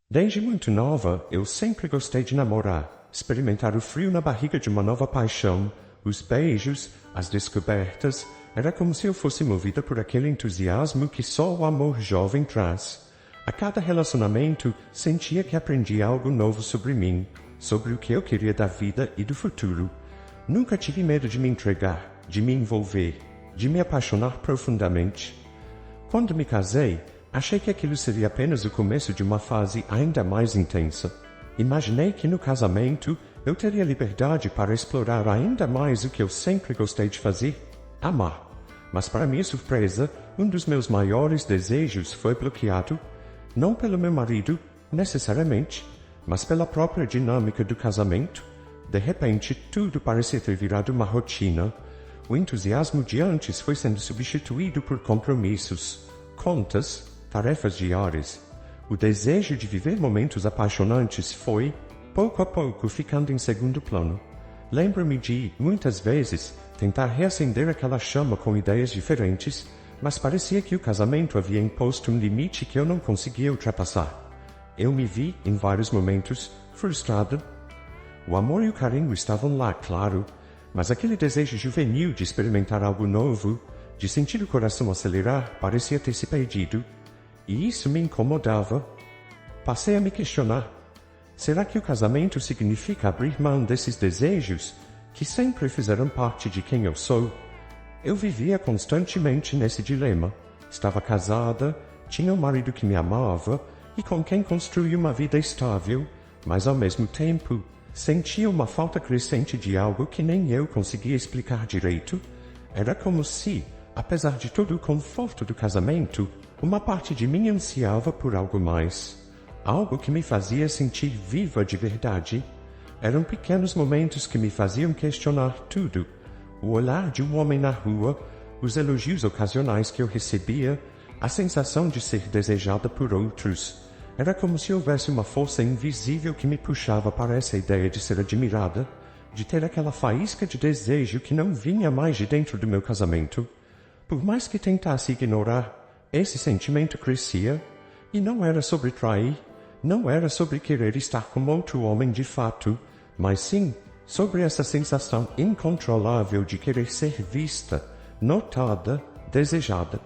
Desde muito nova, eu sempre gostei de namorar, experimentar o frio na barriga de uma nova paixão, os beijos, as descobertas. Era como se eu fosse movida por aquele entusiasmo que só o amor jovem traz. A cada relacionamento, sentia que aprendia algo novo sobre mim, sobre o que eu queria da vida e do futuro. Nunca tive medo de me entregar, de me envolver, de me apaixonar profundamente. Quando me casei, achei que aquilo seria apenas o começo de uma fase ainda mais intensa. Imaginei que no casamento eu teria liberdade para explorar ainda mais o que eu sempre gostei de fazer, amar. Mas para minha surpresa, um dos meus maiores desejos foi bloqueado, não pelo meu marido, necessariamente, mas pela própria dinâmica do casamento. De repente, tudo parecia ter virado uma rotina. O entusiasmo de antes foi sendo substituído por compromissos, contas, tarefas diárias. O desejo de viver momentos apaixonantes foi, pouco a pouco, ficando em segundo plano. Lembro-me de, muitas vezes, tentar reacender aquela chama com ideias diferentes, mas parecia que o casamento havia imposto um limite que eu não conseguia ultrapassar. Eu me vi, em vários momentos, frustrado. O amor e o carinho estavam lá, claro, mas aquele desejo juvenil de experimentar algo novo, de sentir o coração acelerar, parecia ter se perdido. E isso me incomodava. Passei a me questionar. Será que o casamento significa abrir mão desses desejos, que sempre fizeram parte de quem eu sou? Eu vivia constantemente nesse dilema. Estava casada, tinha um marido que me amava e com quem construí uma vida estável, mas ao mesmo tempo sentia uma falta crescente de algo que nem eu conseguia explicar direito. Era como se, apesar de todo o conforto do casamento, uma parte de mim ansiava por algo mais. Algo que me fazia sentir viva de verdade. Eram pequenos momentos que me faziam questionar tudo. O olhar de um homem na rua, os elogios ocasionais que eu recebia, a sensação de ser desejada por outros. Era como se houvesse uma força invisível que me puxava para essa ideia de ser admirada, de ter aquela faísca de desejo que não vinha mais de dentro do meu casamento. Por mais que tentasse ignorar, esse sentimento crescia, e não era sobre trair, não era sobre querer estar com outro homem de fato, mas sim sobre essa sensação incontrolável de querer ser vista, notada, desejada.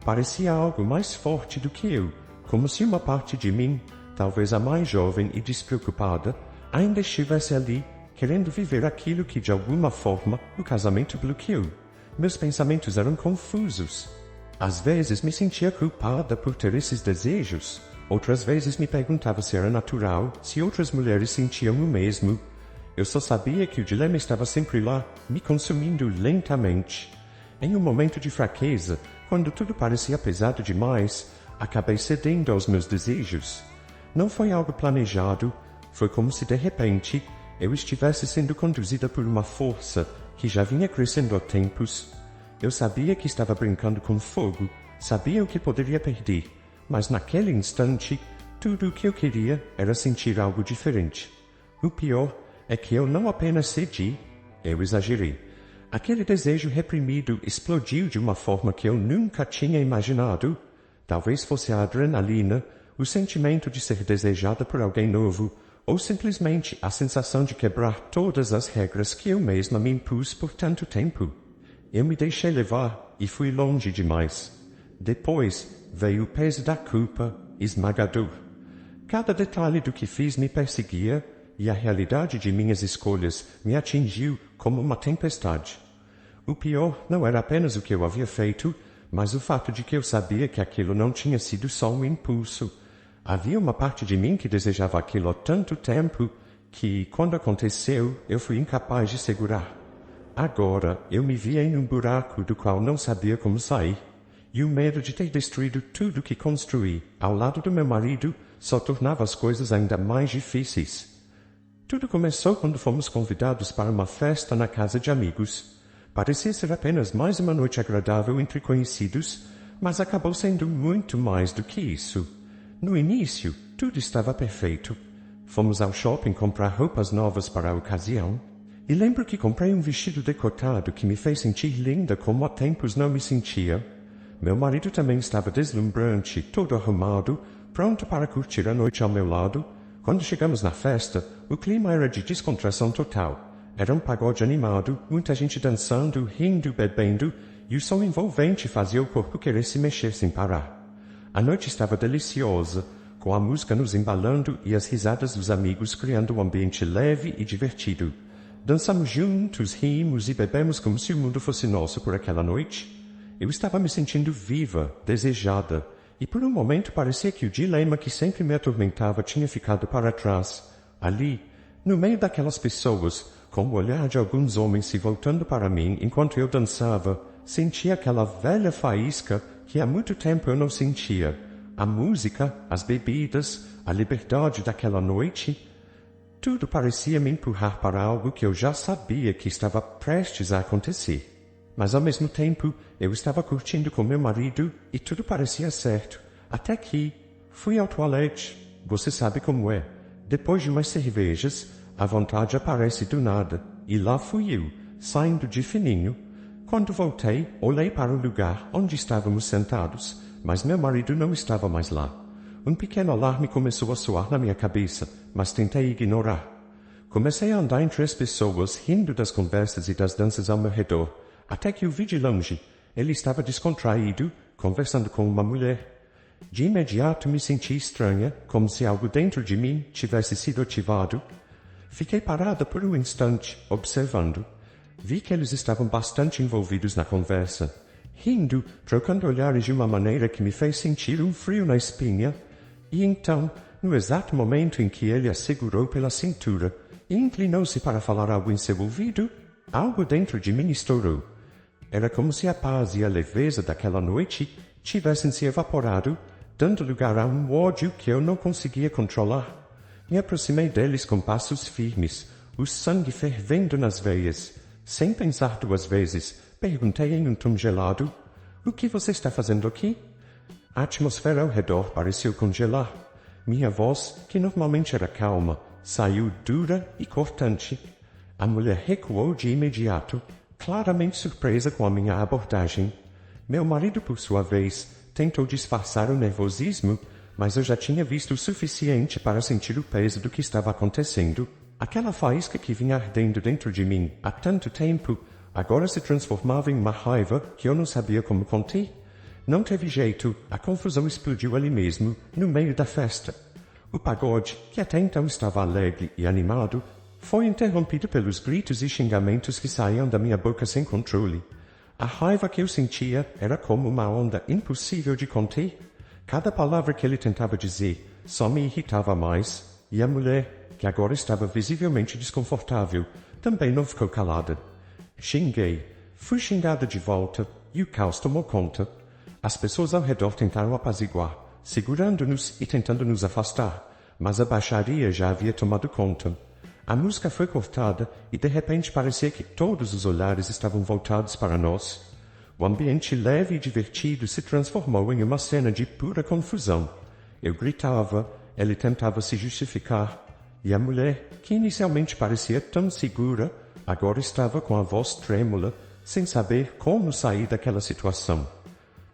Parecia algo mais forte do que eu, como se uma parte de mim, talvez a mais jovem e despreocupada, ainda estivesse ali, querendo viver aquilo que de alguma forma o casamento bloqueou. Meus pensamentos eram confusos. Às vezes me sentia culpada por ter esses desejos. Outras vezes me perguntava se era natural, se outras mulheres sentiam o mesmo. Eu só sabia que o dilema estava sempre lá, me consumindo lentamente. Em um momento de fraqueza, quando tudo parecia pesado demais, acabei cedendo aos meus desejos. Não foi algo planejado, foi como se de repente eu estivesse sendo conduzida por uma força que já vinha crescendo há tempos. Eu sabia que estava brincando com fogo, sabia o que poderia perder, mas naquele instante, tudo o que eu queria era sentir algo diferente. O pior é que eu não apenas cedi, eu exagerei. Aquele desejo reprimido explodiu de uma forma que eu nunca tinha imaginado. Talvez fosse a adrenalina, o sentimento de ser desejada por alguém novo, ou simplesmente a sensação de quebrar todas as regras que eu mesma me impus por tanto tempo. Eu me deixei levar e fui longe demais. Depois veio o peso da culpa, esmagador. Cada detalhe do que fiz me perseguia, e a realidade de minhas escolhas me atingiu como uma tempestade. O pior não era apenas o que eu havia feito, mas o fato de que eu sabia que aquilo não tinha sido só um impulso. Havia uma parte de mim que desejava aquilo há tanto tempo que, quando aconteceu, eu fui incapaz de segurar. Agora eu me via em um buraco do qual não sabia como sair, e o medo de ter destruído tudo que construí ao lado do meu marido só tornava as coisas ainda mais difíceis. Tudo começou quando fomos convidados para uma festa na casa de amigos. Parecia ser apenas mais uma noite agradável entre conhecidos, mas acabou sendo muito mais do que isso. No início, tudo estava perfeito. Fomos ao shopping comprar roupas novas para a ocasião, e lembro que comprei um vestido decotado que me fez sentir linda como há tempos não me sentia. Meu marido também estava deslumbrante, todo arrumado, pronta para curtir a noite ao meu lado. Quando chegamos na festa, o clima era de descontração total. Era um pagode animado, muita gente dançando, rindo, bebendo, e o som envolvente fazia o corpo querer se mexer sem parar. A noite estava deliciosa, com a música nos embalando e as risadas dos amigos criando um ambiente leve e divertido. Dançamos juntos, rimos e bebemos como se o mundo fosse nosso por aquela noite. Eu estava me sentindo viva, desejada, e por um momento parecia que o dilema que sempre me atormentava tinha ficado para trás. Ali, no meio daquelas pessoas, com o olhar de alguns homens se voltando para mim enquanto eu dançava, sentia aquela velha faísca que há muito tempo eu não sentia. A música, as bebidas, a liberdade daquela noite. Tudo parecia me empurrar para algo que eu já sabia que estava prestes a acontecer. Mas ao mesmo tempo, eu estava curtindo com meu marido e tudo parecia certo. Até que fui ao toalete. Você sabe como é. Depois de umas cervejas, a vontade aparece do nada. E lá fui eu, saindo de fininho. Quando voltei, olhei para o lugar onde estávamos sentados, mas meu marido não estava mais lá. Um pequeno alarme começou a soar na minha cabeça, mas tentei ignorar. Comecei a andar entre as pessoas, rindo das conversas e das danças ao meu redor, até que o vi de longe. Ele estava descontraído, conversando com uma mulher. De imediato me senti estranha, como se algo dentro de mim tivesse sido ativado. Fiquei parada por um instante, observando. Vi que eles estavam bastante envolvidos na conversa, rindo, trocando olhares de uma maneira que me fez sentir um frio na espinha. E então, no exato momento em que ele a segurou pela cintura e inclinou-se para falar algo em seu ouvido, algo dentro de mim estourou. Era como se a paz e a leveza daquela noite tivessem se evaporado, dando lugar a um ódio que eu não conseguia controlar. Me aproximei deles com passos firmes, o sangue fervendo nas veias. Sem pensar duas vezes, perguntei em um tom gelado: "O que você está fazendo aqui?" A atmosfera ao redor pareceu congelar. Minha voz, que normalmente era calma, saiu dura e cortante. A mulher recuou de imediato, claramente surpresa com a minha abordagem. Meu marido, por sua vez, tentou disfarçar o nervosismo, mas eu já tinha visto o suficiente para sentir o peso do que estava acontecendo. Aquela faísca que vinha ardendo dentro de mim há tanto tempo, agora se transformava em uma raiva que eu não sabia como conter. Não teve jeito, a confusão explodiu ali mesmo, no meio da festa. O pagode, que até então estava alegre e animado, foi interrompido pelos gritos e xingamentos que saíam da minha boca sem controle. A raiva que eu sentia era como uma onda impossível de conter. Cada palavra que ele tentava dizer só me irritava mais, e a mulher, que agora estava visivelmente desconfortável, também não ficou calada. Xinguei, fui xingada de volta, e o caos tomou conta. As pessoas ao redor tentaram apaziguar, segurando-nos e tentando nos afastar, mas a baixaria já havia tomado conta. A música foi cortada e de repente parecia que todos os olhares estavam voltados para nós. O ambiente leve e divertido se transformou em uma cena de pura confusão. Eu gritava, ele tentava se justificar, e a mulher, que inicialmente parecia tão segura, agora estava com a voz trêmula, sem saber como sair daquela situação.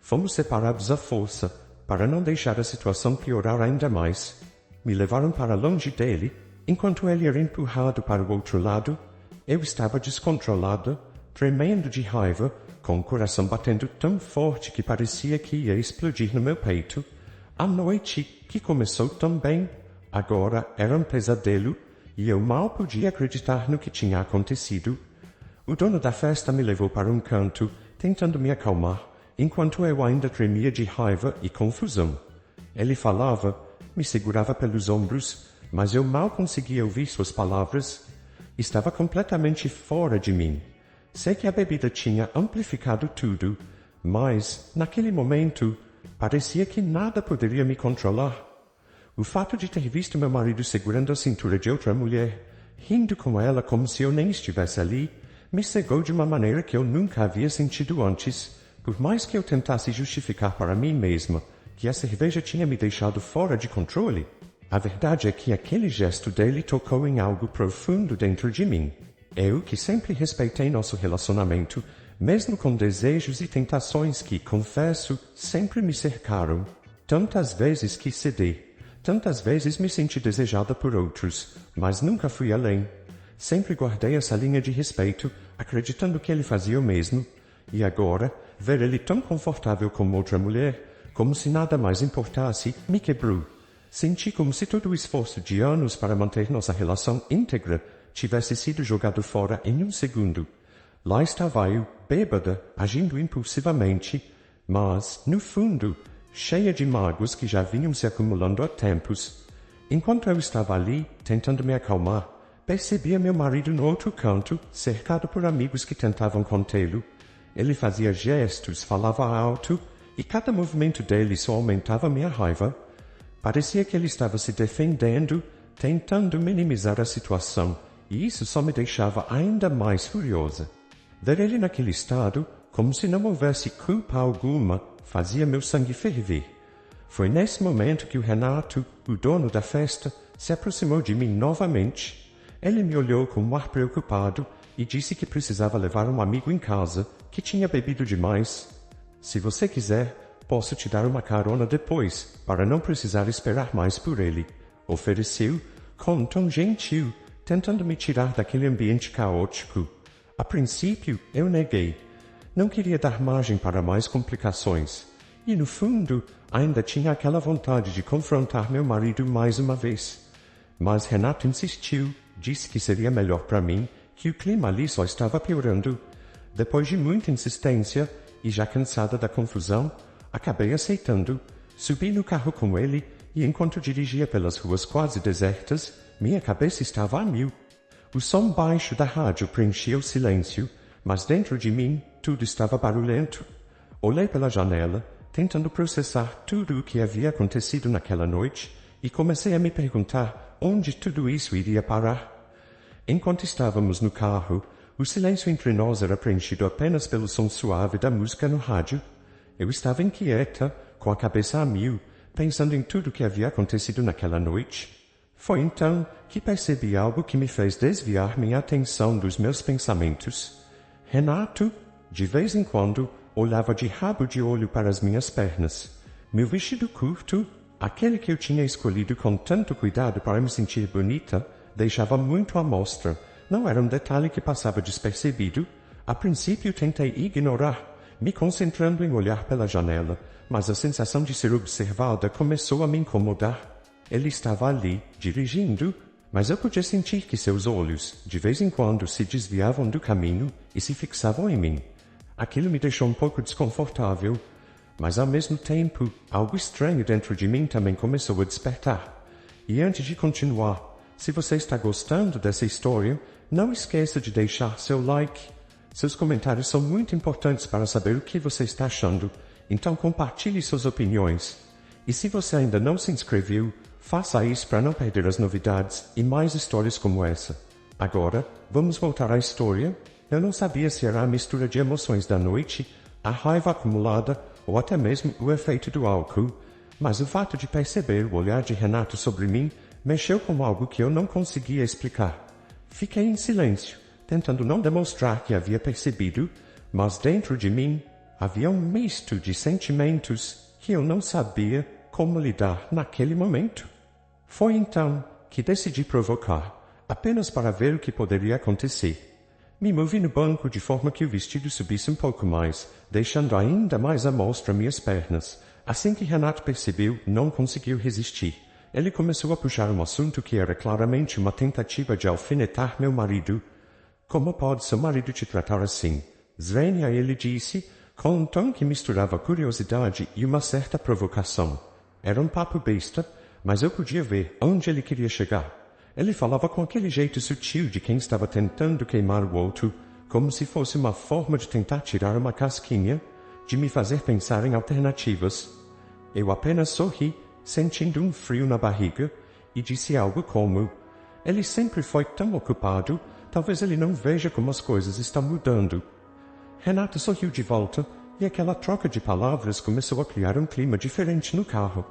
Fomos separados à força, para não deixar a situação piorar ainda mais. Me levaram para longe dele. Enquanto ele era empurrado para o outro lado, eu estava descontrolada, tremendo de raiva, com o coração batendo tão forte que parecia que ia explodir no meu peito. A noite, que começou tão bem, agora era um pesadelo, e eu mal podia acreditar no que tinha acontecido. O dono da festa me levou para um canto, tentando me acalmar, enquanto eu ainda tremia de raiva e confusão. Ele falava, me segurava pelos ombros, mas eu mal conseguia ouvir suas palavras. Estava completamente fora de mim. Sei que a bebida tinha amplificado tudo, mas, naquele momento, parecia que nada poderia me controlar. O fato de ter visto meu marido segurando a cintura de outra mulher, rindo com ela como se eu nem estivesse ali, me cegou de uma maneira que eu nunca havia sentido antes, por mais que eu tentasse justificar para mim mesma que a cerveja tinha me deixado fora de controle. A verdade é que aquele gesto dele tocou em algo profundo dentro de mim. Eu, que sempre respeitei nosso relacionamento, mesmo com desejos e tentações que, confesso, sempre me cercaram. Tantas vezes quis ceder, tantas vezes me senti desejada por outros, mas nunca fui além. Sempre guardei essa linha de respeito, acreditando que ele fazia o mesmo. E agora, ver ele tão confortável como outra mulher, como se nada mais importasse, me quebrou. Senti como se todo o esforço de anos para manter nossa relação íntegra tivesse sido jogado fora em um segundo. Lá estava eu, bêbada, agindo impulsivamente, mas, no fundo, cheia de mágoas que já vinham se acumulando há tempos. Enquanto eu estava ali, tentando me acalmar, percebia meu marido no outro canto, cercado por amigos que tentavam contê-lo. Ele fazia gestos, falava alto, e cada movimento dele só aumentava minha raiva. Parecia que ele estava se defendendo, tentando minimizar a situação, e isso só me deixava ainda mais furiosa. Ver ele naquele estado, como se não houvesse culpa alguma, fazia meu sangue ferver. Foi nesse momento que o Renato, o dono da festa, se aproximou de mim novamente. Ele me olhou com um ar preocupado e disse que precisava levar um amigo em casa, que tinha bebido demais. Se você quiser, posso te dar uma carona depois, para não precisar esperar mais por ele, ofereceu, com um tom gentil, tentando me tirar daquele ambiente caótico. A princípio, eu neguei. Não queria dar margem para mais complicações. E, no fundo, ainda tinha aquela vontade de confrontar meu marido mais uma vez. Mas Renato insistiu, disse que seria melhor para mim, que o clima ali só estava piorando. Depois de muita insistência, e já cansada da confusão, acabei aceitando. Subi no carro com ele, e enquanto dirigia pelas ruas quase desertas, minha cabeça estava a mil. O som baixo da rádio preenchia o silêncio, mas dentro de mim tudo estava barulhento. Olhei pela janela, tentando processar tudo o que havia acontecido naquela noite, e comecei a me perguntar onde tudo isso iria parar. Enquanto estávamos no carro, o silêncio entre nós era preenchido apenas pelo som suave da música no rádio. Eu estava inquieta, com a cabeça a mil, pensando em tudo o que havia acontecido naquela noite. Foi então que percebi algo que me fez desviar minha atenção dos meus pensamentos. Renato, de vez em quando, olhava de rabo de olho para as minhas pernas. Meu vestido curto, aquele que eu tinha escolhido com tanto cuidado para me sentir bonita, deixava muito à mostra. Não era um detalhe que passava despercebido. A princípio tentei ignorar, me concentrando em olhar pela janela, mas a sensação de ser observada começou a me incomodar. Ele estava ali, dirigindo, mas eu podia sentir que seus olhos, de vez em quando, se desviavam do caminho e se fixavam em mim. Aquilo me deixou um pouco desconfortável, mas ao mesmo tempo, algo estranho dentro de mim também começou a despertar. E antes de continuar, se você está gostando dessa história, não esqueça de deixar seu like. Seus comentários são muito importantes para saber o que você está achando, então compartilhe suas opiniões. E se você ainda não se inscreveu, faça isso para não perder as novidades e mais histórias como essa. Agora, vamos voltar à história. Eu não sabia se era a mistura de emoções da noite, a raiva acumulada ou até mesmo o efeito do álcool, mas o fato de perceber o olhar de Renato sobre mim mexeu com algo que eu não conseguia explicar. Fiquei em silêncio, tentando não demonstrar que havia percebido, mas dentro de mim havia um misto de sentimentos que eu não sabia como lidar naquele momento. Foi então que decidi provocar, apenas para ver o que poderia acontecer. Me movi no banco de forma que o vestido subisse um pouco mais, deixando ainda mais à mostra minhas pernas. Assim que Renato percebeu, não conseguiu resistir. Ele começou a puxar um assunto que era claramente uma tentativa de alfinetar meu marido. Como pode seu marido te tratar assim? Zrenia, ele disse, com um tom que misturava curiosidade e uma certa provocação. Era um papo besta, mas eu podia ver onde ele queria chegar. Ele falava com aquele jeito sutil de quem estava tentando queimar o outro, como se fosse uma forma de tentar tirar uma casquinha, de me fazer pensar em alternativas. Eu apenas sorri, sentindo um frio na barriga, e disse algo como: ele sempre foi tão ocupado, talvez ele não veja como as coisas estão mudando. Renato sorriu de volta, e aquela troca de palavras começou a criar um clima diferente no carro.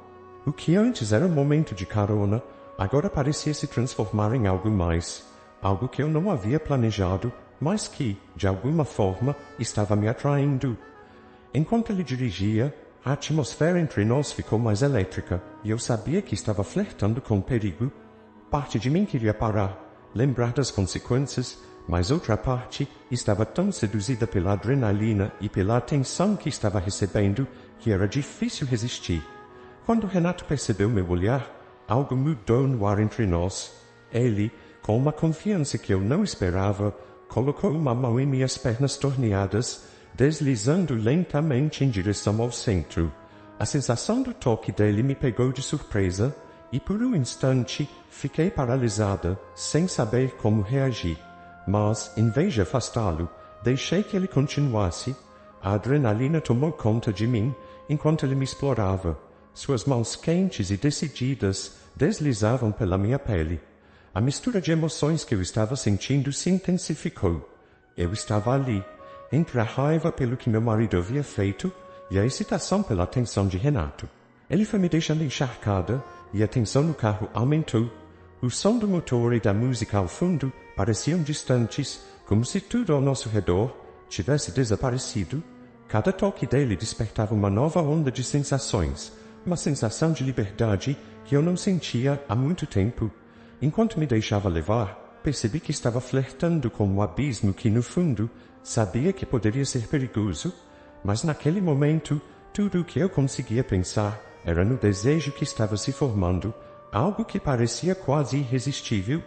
O que antes era um momento de carona, agora parecia se transformar em algo mais, algo que eu não havia planejado, mas que, de alguma forma, estava me atraindo. Enquanto ele dirigia, A atmosfera entre nós ficou mais elétrica e eu sabia que estava flertando com perigo. Parte de mim queria parar, lembrar das consequências, mas outra parte estava tão seduzida pela adrenalina e pela atenção que estava recebendo que era difícil resistir. Quando Renato percebeu meu olhar, algo mudou no ar entre nós. Ele, com uma confiança que eu não esperava, colocou uma mão em minhas pernas torneadas, deslizando lentamente em direção ao centro. A sensação do toque dele me pegou de surpresa e por um instante fiquei paralisada, sem saber como reagir. Mas, em vez de afastá-lo, deixei que ele continuasse. A adrenalina tomou conta de mim enquanto ele me explorava. Suas mãos quentes e decididas deslizavam pela minha pele. A mistura de emoções que eu estava sentindo se intensificou. Eu estava ali, entre a raiva pelo que meu marido havia feito e a excitação pela atenção de Renato. Ele foi me deixando encharcada e a tensão no carro aumentou. O som do motor e da música ao fundo pareciam distantes, como se tudo ao nosso redor tivesse desaparecido. Cada toque dele despertava uma nova onda de sensações, uma sensação de liberdade que eu não sentia há muito tempo. Enquanto me deixava levar, percebi que estava flertando com um abismo que, no fundo, sabia que poderia ser perigoso, mas naquele momento, tudo o que eu conseguia pensar era no desejo que estava se formando, algo que parecia quase irresistível.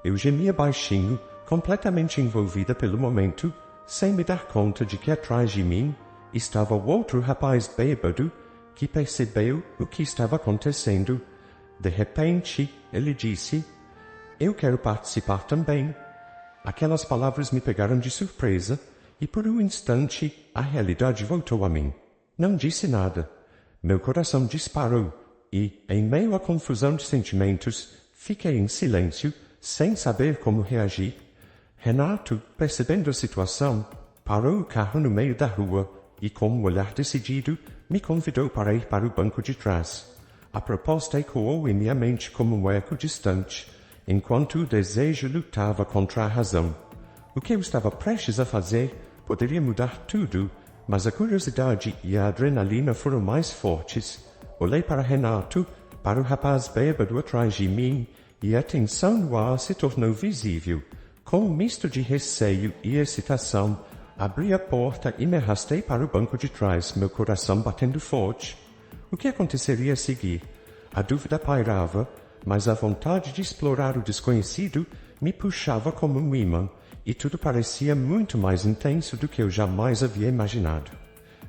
Eu gemia baixinho, completamente envolvida pelo momento, sem me dar conta de que atrás de mim estava o outro rapaz bêbado que percebeu o que estava acontecendo. De repente, ele disse: "Eu quero participar também." Aquelas palavras me pegaram de surpresa e por um instante a realidade voltou a mim. Não disse nada. Meu coração disparou e, em meio à confusão de sentimentos, fiquei em silêncio, sem saber como reagir. Renato, percebendo a situação, parou o carro no meio da rua e, com um olhar decidido, me convidou para ir para o banco de trás. A proposta ecoou em minha mente como um eco distante, enquanto o desejo lutava contra a razão. O que eu estava prestes a fazer poderia mudar tudo, mas a curiosidade e a adrenalina foram mais fortes. Olhei para Renato, para o rapaz bêbado atrás de mim, e a tensão no ar se tornou visível. Com um misto de receio e excitação, abri a porta e me arrastei para o banco de trás, meu coração batendo forte. O que aconteceria a seguir? A dúvida pairava, mas a vontade de explorar o desconhecido me puxava como um imã, e tudo parecia muito mais intenso do que eu jamais havia imaginado.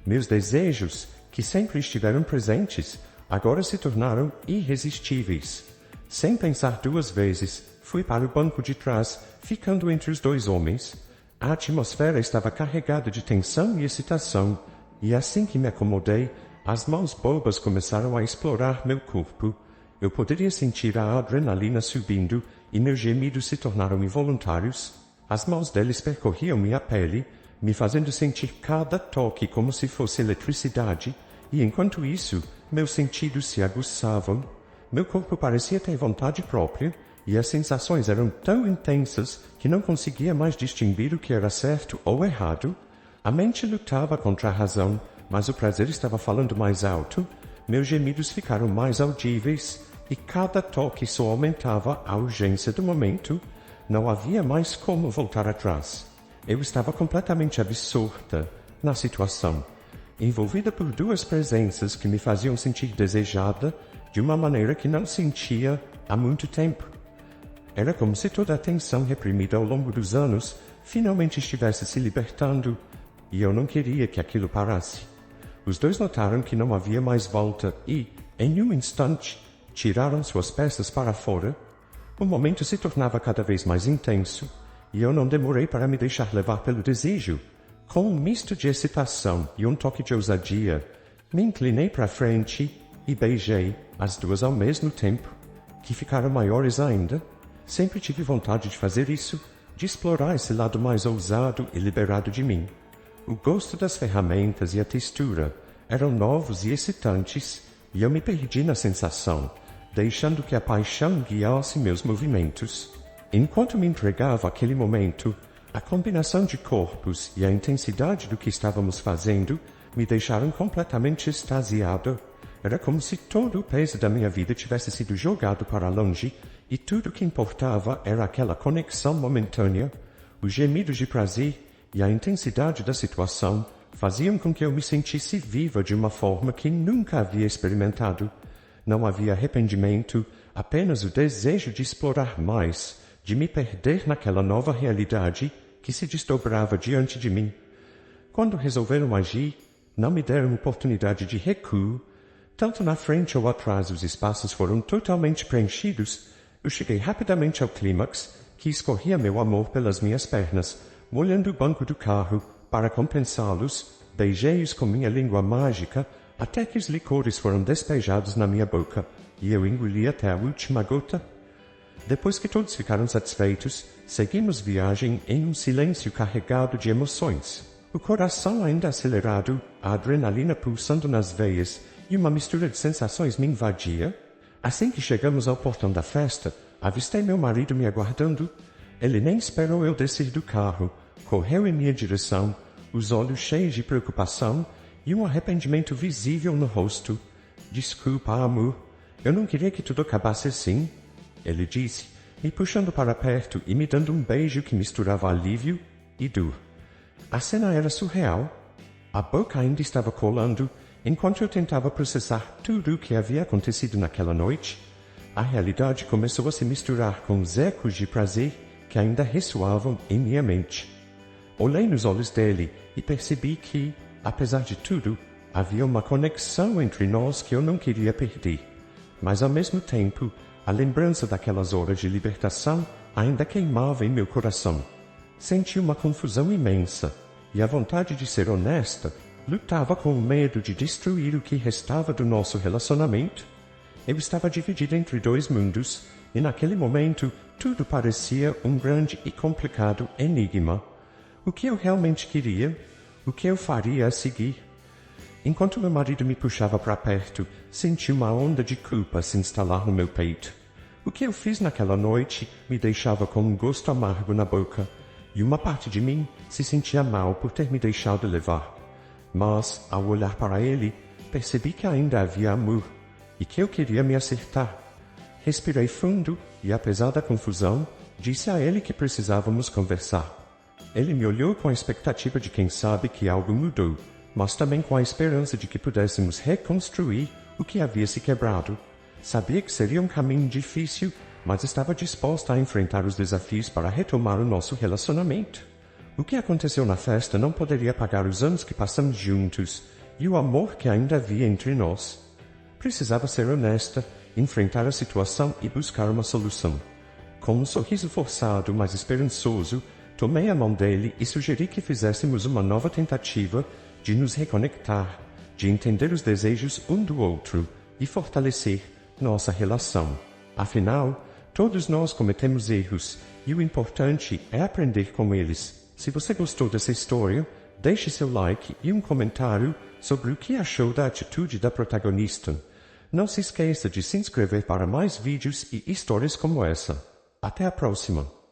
Meus desejos, que sempre estiveram presentes, agora se tornaram irresistíveis. Sem pensar duas vezes, fui para o banco de trás, ficando entre os dois homens. A atmosfera estava carregada de tensão e excitação, e assim que me acomodei, as mãos bobas começaram a explorar meu corpo. Eu poderia sentir a adrenalina subindo e meus gemidos se tornaram involuntários. As mãos deles percorriam minha pele, me fazendo sentir cada toque como se fosse eletricidade, e enquanto isso, meus sentidos se aguçavam. Meu corpo parecia ter vontade própria, e as sensações eram tão intensas que não conseguia mais distinguir o que era certo ou errado. A mente lutava contra a razão, mas o prazer estava falando mais alto. Meus gemidos ficaram mais audíveis, e cada toque só aumentava a urgência do momento. Não havia mais como voltar atrás. Eu estava completamente absorta na situação, envolvida por duas presenças que me faziam sentir desejada de uma maneira que não sentia há muito tempo. Era como se toda a tensão reprimida ao longo dos anos finalmente estivesse se libertando, e eu não queria que aquilo parasse. Os dois notaram que não havia mais volta e, em um instante, tiraram suas peças para fora. O momento se tornava cada vez mais intenso, e eu não demorei para me deixar levar pelo desejo. Com um misto de excitação e um toque de ousadia, me inclinei para frente e beijei as duas ao mesmo tempo, que ficaram maiores ainda. Sempre tive vontade de fazer isso, de explorar esse lado mais ousado e liberado de mim. O gosto das ferramentas e a textura eram novos e excitantes, e eu me perdi na sensação, deixando que a paixão guiasse meus movimentos. Enquanto me entregava àquele momento, a combinação de corpos e a intensidade do que estávamos fazendo me deixaram completamente extasiado. Era como se todo o peso da minha vida tivesse sido jogado para longe e tudo que importava era aquela conexão momentânea. Os gemidos de prazer e a intensidade da situação faziam com que eu me sentisse viva de uma forma que nunca havia experimentado. Não havia arrependimento, apenas o desejo de explorar mais, de me perder naquela nova realidade que se desdobrava diante de mim. Quando resolveram agir, não me deram oportunidade de recuo. Tanto na frente ou atrás os espaços foram totalmente preenchidos. Eu cheguei rapidamente ao clímax, que escorria meu amor pelas minhas pernas, molhando o banco do carro. Para compensá-los, beijei-os com minha língua mágica, até que os licores foram despejados na minha boca, e eu engoli até a última gota. Depois que todos ficaram satisfeitos, seguimos viagem em um silêncio carregado de emoções. O coração ainda acelerado, a adrenalina pulsando nas veias e uma mistura de sensações me invadia. Assim que chegamos ao portão da festa, avistei meu marido me aguardando. Ele nem esperou eu descer do carro, correu em minha direção, os olhos cheios de preocupação e um arrependimento visível no rosto. Desculpa, amor, eu não queria que tudo acabasse assim, ele disse, me puxando para perto e me dando um beijo que misturava alívio e dor. A cena era surreal. A boca ainda estava colando, enquanto eu tentava processar tudo o que havia acontecido naquela noite. A realidade começou a se misturar com os ecos de prazer que ainda ressoavam em minha mente. Olhei nos olhos dele e percebi que, apesar de tudo, havia uma conexão entre nós que eu não queria perder. Mas ao mesmo tempo, a lembrança daquelas horas de libertação ainda queimava em meu coração. Senti uma confusão imensa, e a vontade de ser honesta lutava com o medo de destruir o que restava do nosso relacionamento. Eu estava dividido entre dois mundos, e naquele momento tudo parecia um grande e complicado enigma. O que eu realmente queria? O que eu faria a seguir? Enquanto meu marido me puxava para perto, senti uma onda de culpa se instalar no meu peito. O que eu fiz naquela noite me deixava com um gosto amargo na boca, e uma parte de mim se sentia mal por ter me deixado levar. Mas, ao olhar para ele, percebi que ainda havia amor, e que eu queria me acertar. Respirei fundo e, apesar da confusão, disse a ele que precisávamos conversar. Ele me olhou com a expectativa de quem sabe que algo mudou, mas também com a esperança de que pudéssemos reconstruir o que havia se quebrado. Sabia que seria um caminho difícil, mas estava disposta a enfrentar os desafios para retomar o nosso relacionamento. O que aconteceu na festa não poderia apagar os anos que passamos juntos e o amor que ainda havia entre nós. Precisava ser honesta, enfrentar a situação e buscar uma solução. Com um sorriso forçado, mas esperançoso, tomei a mão dele e sugeri que fizéssemos uma nova tentativa de nos reconectar, de entender os desejos um do outro e fortalecer nossa relação. Afinal, todos nós cometemos erros e o importante é aprender com eles. Se você gostou dessa história, deixe seu like e um comentário sobre o que achou da atitude da protagonista. Não se esqueça de se inscrever para mais vídeos e histórias como essa. Até a próxima!